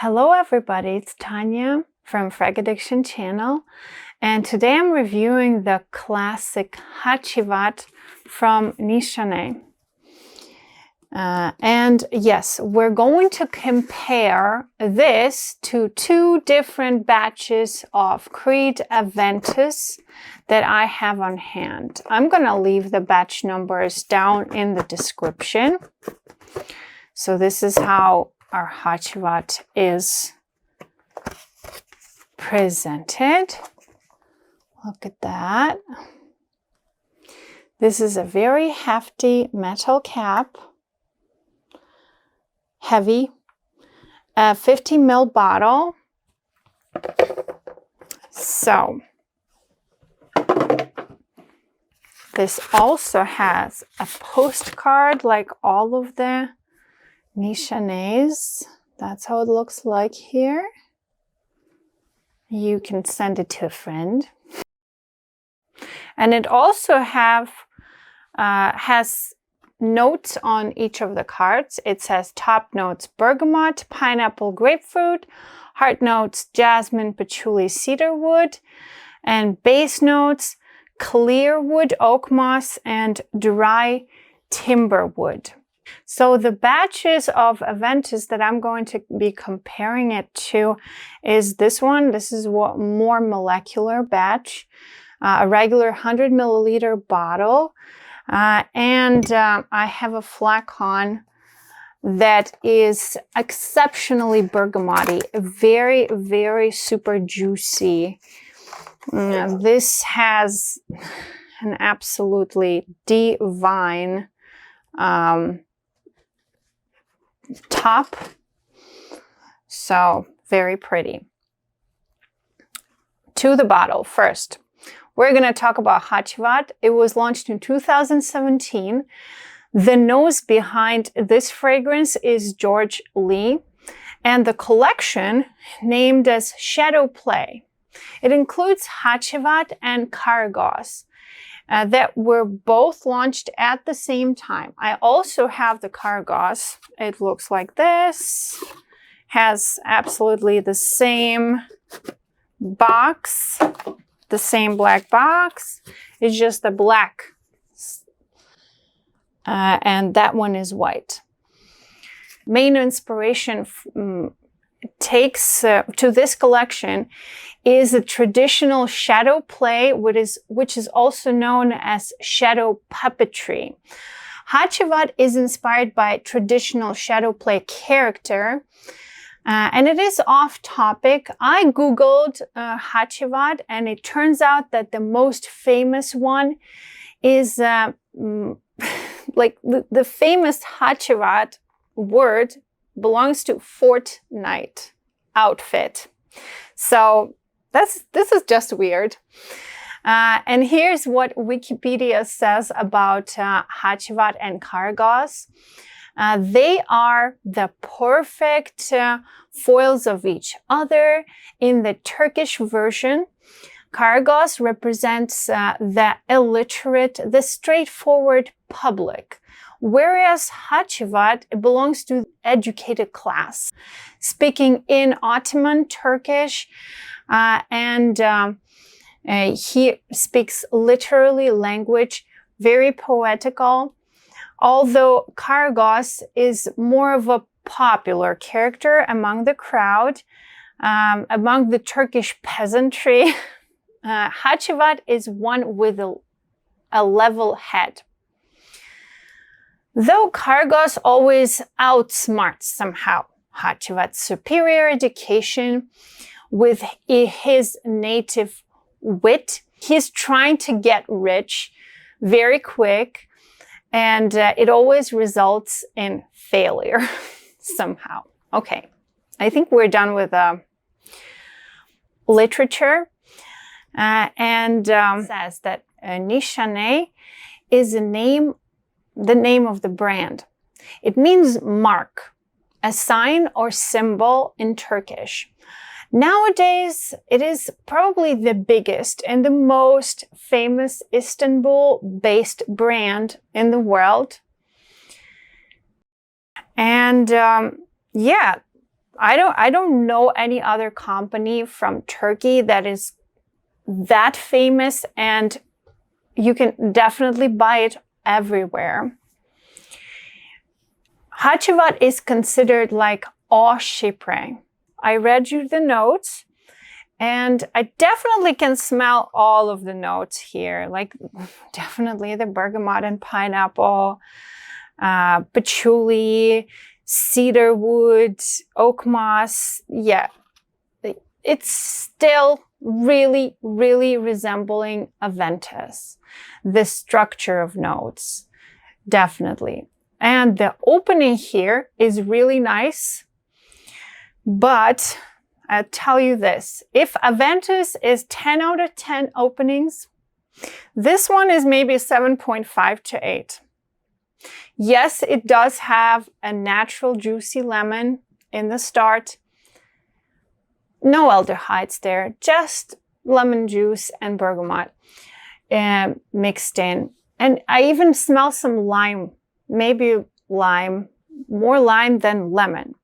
Hello everybody, it's Tanya from Frag Addiction channel, and today I'm reviewing the classic Hacivat from Nishane. And yes, we're going to compare this to two different batches of CREED AVENTUS that I have on hand. I'm going to leave the batch numbers down in the description. So this is how our Hacivat is presented. Look at that. This is a very hefty metal cap. Heavy, a 50 ml bottle. So this also has a postcard like all of the Nishanes. That's how it looks like here. You can send it to a friend. And it also has notes on each of the cards. It says top notes bergamot, pineapple, grapefruit, heart notes jasmine, patchouli, cedarwood, and base notes clear wood, oak moss, and dry timber wood. So the batches of Aventus that I'm going to be comparing it to is this one. This is what more molecular batch, a regular 100 milliliter bottle. And I have a flakon that is exceptionally bergamoty, very, very super juicy. This has an absolutely divine top, so very pretty. To the bottle first. We're going to talk about Hacivat. It was launched in 2017. The nose behind this fragrance is George Lee, and the collection named as Shadow Play. It includes Hacivat and Karagoz that were both launched at the same time. I also have the Karagoz. It looks like this. Has absolutely the same box. The same black box. It's just the black, and that one is white. Main inspiration takes to this collection is a traditional shadow play, which is also known as shadow puppetry. Hacivat is inspired by traditional shadow play character. And it is off topic. I googled Hacivat, and it turns out that the most famous one is like the famous Hacivat word belongs to fortnight outfit. So this is just weird. And here's what Wikipedia says about Hacivat and Karagoz. They are the perfect foils of each other. In the Turkish version, Karagoz represents the illiterate, the straightforward public, whereas Hacivat belongs to the educated class, speaking in Ottoman Turkish, and he speaks literally language, very poetical. Although Karagoz is more of a popular character among the crowd, among the Turkish peasantry, Hacivat is one with a level head. Though Karagoz always outsmarts somehow Hacivat's superior education with his native wit, he's trying to get rich very quick. And it always results in failure somehow. Okay, I think we're done with literature. And says that Nishane is the name of the brand. It means mark, a sign or symbol in Turkish. Nowadays, it is probably the biggest and the most famous Istanbul-based brand in the world. And yeah, I don't know any other company from Turkey that is that famous, and you can definitely buy it everywhere. Hacivat is considered like au chypre. I read you the notes, and I definitely can smell all of the notes here. Like definitely the bergamot and pineapple, patchouli, cedar wood, oak moss. Yeah, it's still really, really resembling Aventus. The structure of notes, definitely. And the opening here is really nice. But I'll tell you this, if Aventus is 10 out of 10 openings, this one is maybe 7.5 to 8. Yes, it does have a natural juicy lemon in the start. No aldehydes there, just lemon juice and bergamot mixed in. And I even smell some lime, maybe lime, more lime than lemon.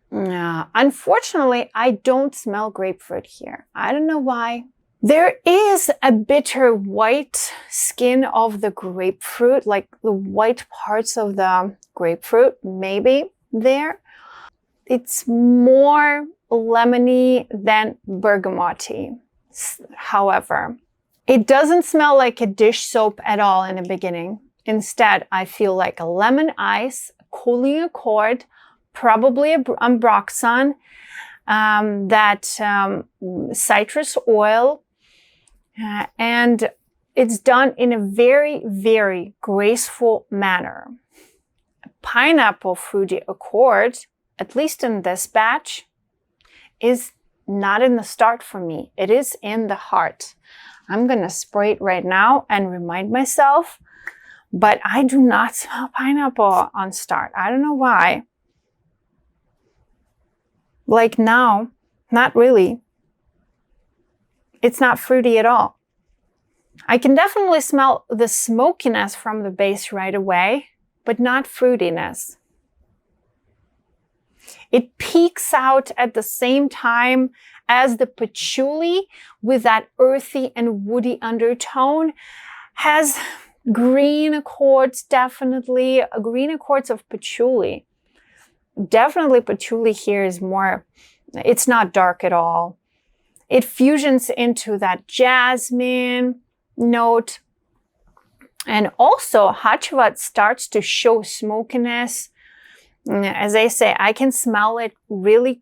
Unfortunately, I don't smell grapefruit here. I don't know why. There is a bitter white skin of the grapefruit, like the white parts of the grapefruit, maybe there. It's more lemony than bergamoty. However, it doesn't smell like a dish soap at all in the beginning. Instead, I feel like a lemon ice, cooling accord, probably a ambroxan, citrus oil, and it's done in a very, very graceful manner. Pineapple fruity accord, at least in this batch, is not in the start for me. It is in the heart. I'm gonna spray it right now and remind myself, but I do not smell pineapple on start. I don't know why. Like now, not really. It's not fruity at all. I can definitely smell the smokiness from the base right away, but not fruitiness. It peaks out at the same time as the patchouli with that earthy and woody undertone. Has green accords, definitely green accords of patchouli. Definitely patchouli here is more, it's not dark at all. It fusions into that jasmine note. And also Hacivat starts to show smokiness. As I say, I can smell it really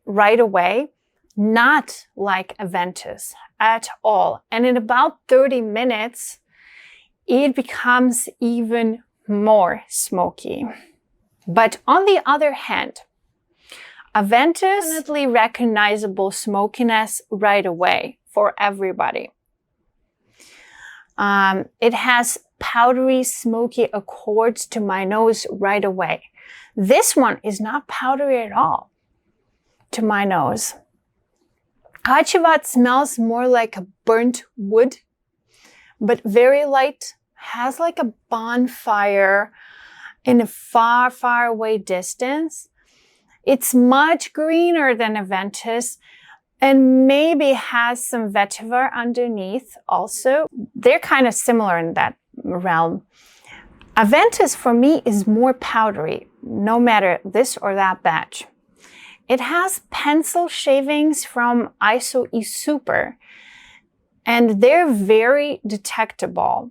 right away. Not like Aventus at all. And in about 30 minutes, it becomes even more smoky. But on the other hand, Aventus, definitely recognizable smokiness right away for everybody. It has powdery, smoky accords to my nose right away. This one is not powdery at all to my nose. Hacivat smells more like a burnt wood, but very light, has like a bonfire in a far, far away distance. It's much greener than Aventus and maybe has some vetiver underneath also. They're kind of similar in that realm. Aventus for me is more powdery, no matter this or that batch. It has pencil shavings from Iso E Super, and they're very detectable.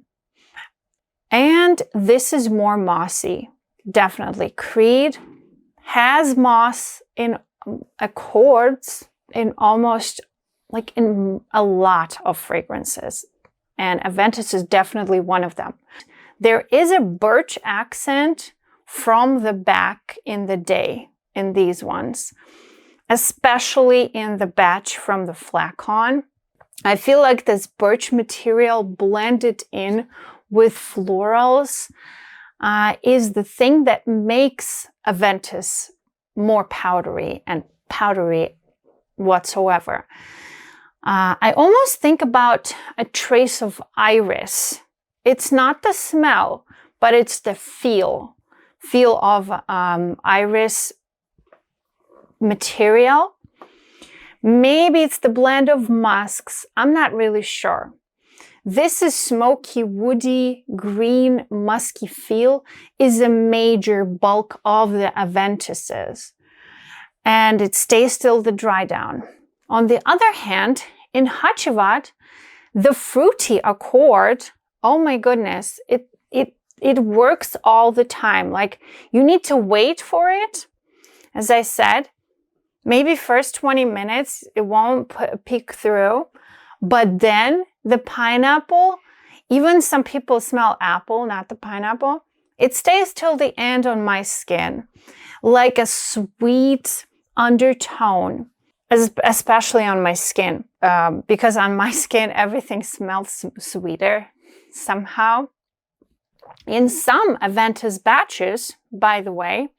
And this is more mossy, definitely. CREED has moss in accords in almost, like in a lot of fragrances. And Aventus is definitely one of them. There is a birch accent from the back in the day in these ones, especially in the batch from the flakon. I feel like this birch material blended in with florals is the thing that makes Aventus more powdery and powdery whatsoever. I almost think about a trace of iris. It's not the smell, but it's the feel of iris material. Maybe it's the blend of musks. I'm not really sure. This is smoky, woody, green, musky feel is a major bulk of the Aventuses. And it stays till the dry down. On the other hand, in Hacivat, the fruity accord, oh my goodness, it works all the time. Like, you need to wait for it. As I said, maybe first 20 minutes, it won't peek through. But then the pineapple, even some people smell apple, not the pineapple. It stays till the end on my skin, like a sweet undertone, especially on my skin, because on my skin, everything smells sweeter somehow. In some Aventus batches, by the way,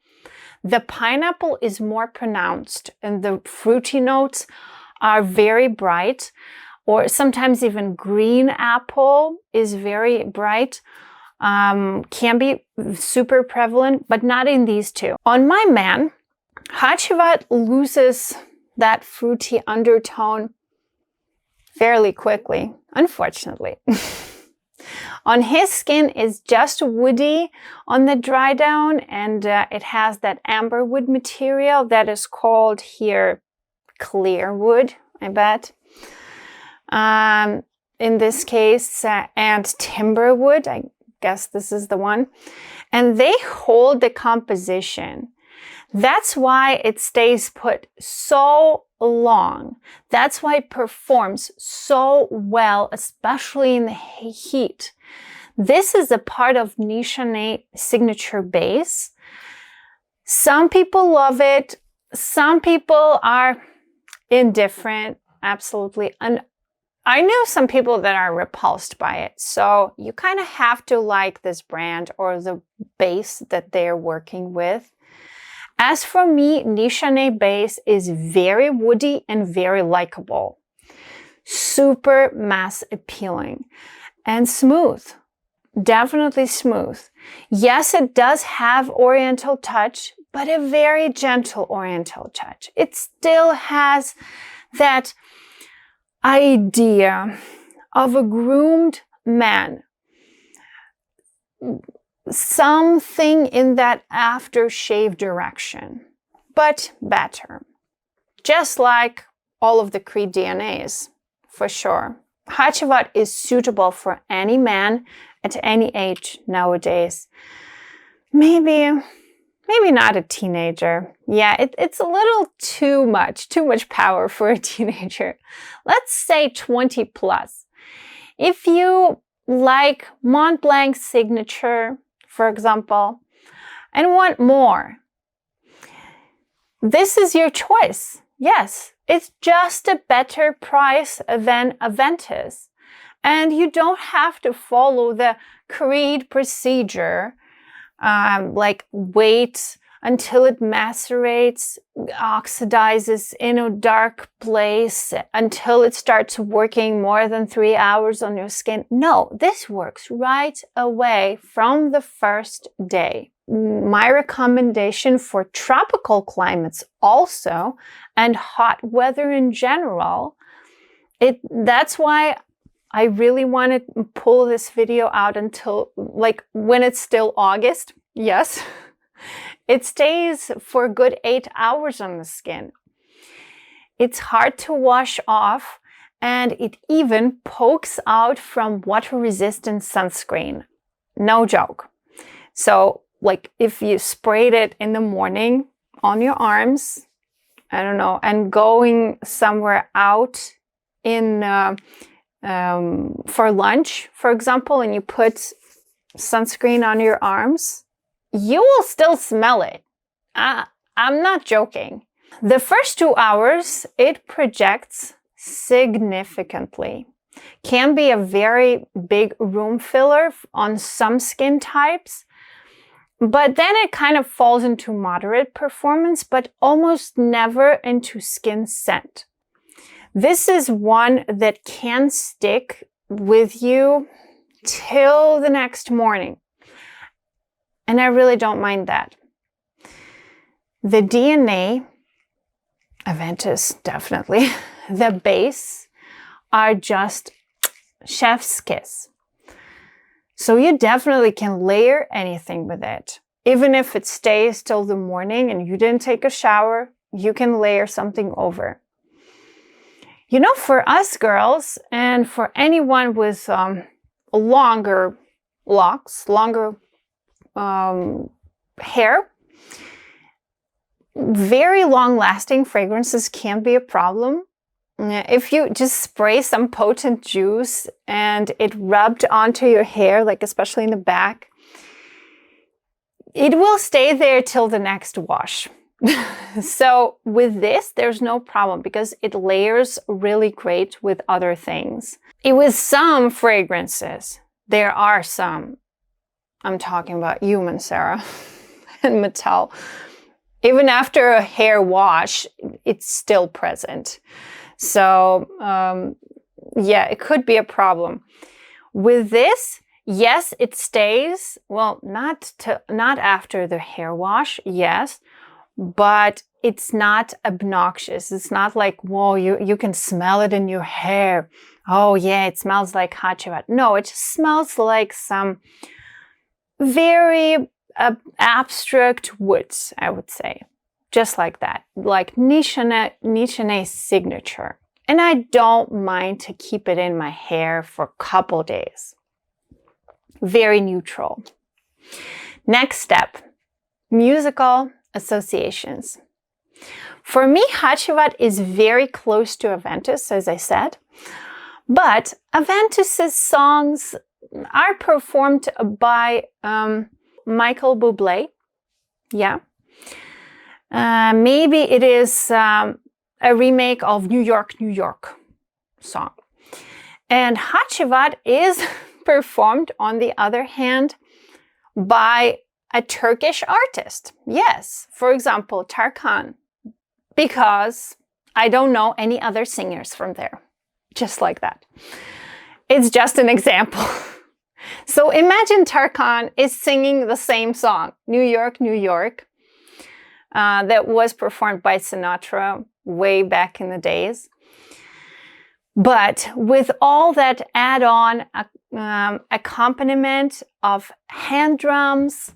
the pineapple is more pronounced and the fruity notes are very bright, or sometimes even green apple is very bright. Can be super prevalent, but not in these two. On my man, Hacivat loses that fruity undertone fairly quickly, unfortunately. On his skin, it's just woody on the dry down, and it has that amber wood material that is called here clear wood, I bet. In this case, and timber wood, I guess this is the one. And they hold the composition. That's why it stays put so long. That's why it performs so well, especially in the heat. This is a part of Nishane signature base. Some people love it. Some people are indifferent, absolutely. And I know some people that are repulsed by it. So you kind of have to like this brand or the base that they're working with. As for me, Nishane base is very woody and very likable. Super mass appealing and smooth. Definitely smooth. Yes, it does have oriental touch, but a very gentle oriental touch. It still has that idea of a groomed man. Something in that aftershave direction, but better. Just like all of the CREED DNAs, for sure. Hacivat is suitable for any man at any age nowadays. Maybe not a teenager. Yeah, it's a little too much power for a teenager. Let's say 20 plus. If you like Mont Blanc signature, for example, and want more, this is your choice. Yes, it's just a better price than Aventus. And you don't have to follow the CREED procedure, like wait until it macerates, oxidizes in a dark place, until it starts working more than 3 hours on your skin. No, this works right away from the first day. My recommendation for tropical climates also, and hot weather in general, that's why I really want to pull this video out until, like, when it's still August. Yes. It stays for a good 8 hours on the skin. It's hard to wash off, and it even pokes out from water-resistant sunscreen. No joke. So, like, if you sprayed it in the morning on your arms, I don't know, and going somewhere out in for lunch, for example, and you put sunscreen on your arms, you will still smell it. I'm not joking. The first 2 hours, it projects significantly. Can be a very big room filler on some skin types, but then it kind of falls into moderate performance, but almost never into skin scent. This is one that can stick with you till the next morning. And I really don't mind that. The DNA Aventus, definitely. The base are just chef's kiss. So you definitely can layer anything with it. Even if it stays till the morning and you didn't take a shower, you can layer something over. You know, for us girls and for anyone with longer locks, longer hair, very long-lasting fragrances can be a problem. If you just spray some potent juice and it rubbed onto your hair, like especially in the back, it will stay there till the next wash. So with this, there's no problem because it layers really great with other things. With some fragrances, there are some, I'm talking about human, Sarah, and Mattel. Even after a hair wash, it's still present. So yeah, it could be a problem. With this, yes, it stays. Well, not after the hair wash, yes, but it's not obnoxious. It's not like, whoa, you can smell it in your hair. Oh yeah, it smells like Hacivat. No, it just smells like some very abstract woods, I would say. Just like that, like Nishane's signature. And I don't mind to keep it in my hair for a couple days. Very neutral. Next step, musical associations. For me, Hacivat is very close to Aventus, as I said, but Aventus's songs are performed by Michael Bublé. Yeah. Maybe it is a remake of New York, New York song. And Hacivat is performed, on the other hand, by a Turkish artist. Yes, for example, Tarkan, because I don't know any other singers from there. Just like that. It's just an example. So imagine Tarkan is singing the same song, New York, New York, that was performed by Sinatra way back in the days. But with all that add-on accompaniment of hand drums,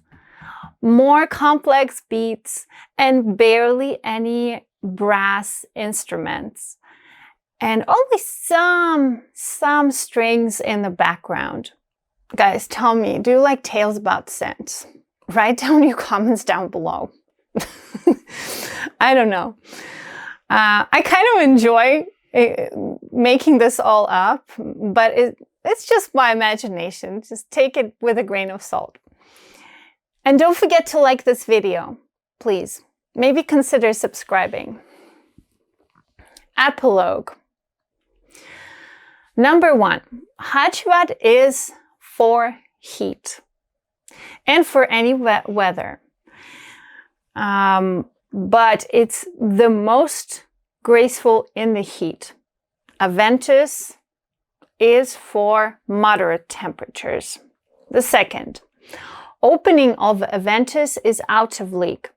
more complex beats, and barely any brass instruments, and only some strings in the background. Guys, tell me, do you like tales about scents? Write down your comments down below. I don't know. I kind of enjoy making this all up, but it's just my imagination. Just take it with a grain of salt. And don't forget to like this video, please. Maybe consider subscribing. Epilogue. Number 1, Hacivat is for heat and for any wet weather. But it's the most graceful in the heat. Aventus is for moderate temperatures. The second, opening of Aventus is out of league.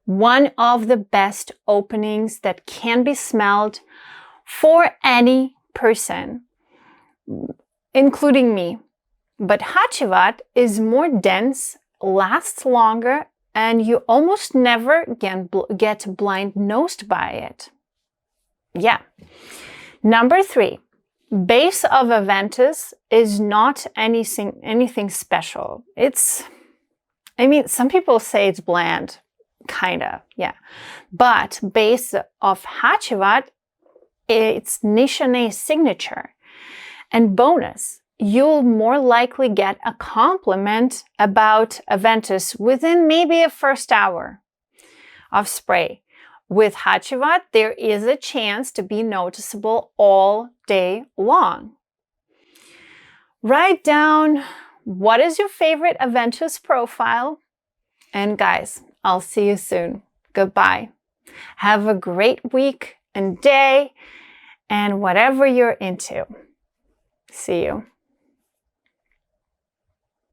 One of the best openings that can be smelled for any person, including me. But Hacivat is more dense, lasts longer, and you almost never get blind-nosed by it. Yeah. Number 3, base of Aventus is not anything special. I mean, some people say it's bland, kinda, yeah. But base of Hacivat, it's Nishane's signature. And bonus, you'll more likely get a compliment about Aventus within maybe a first hour of spray. With Hacivat, there is a chance to be noticeable all day long. Write down what is your favorite Aventus profile. And guys, I'll see you soon. Goodbye. Have a great week and day and whatever you're into. See you.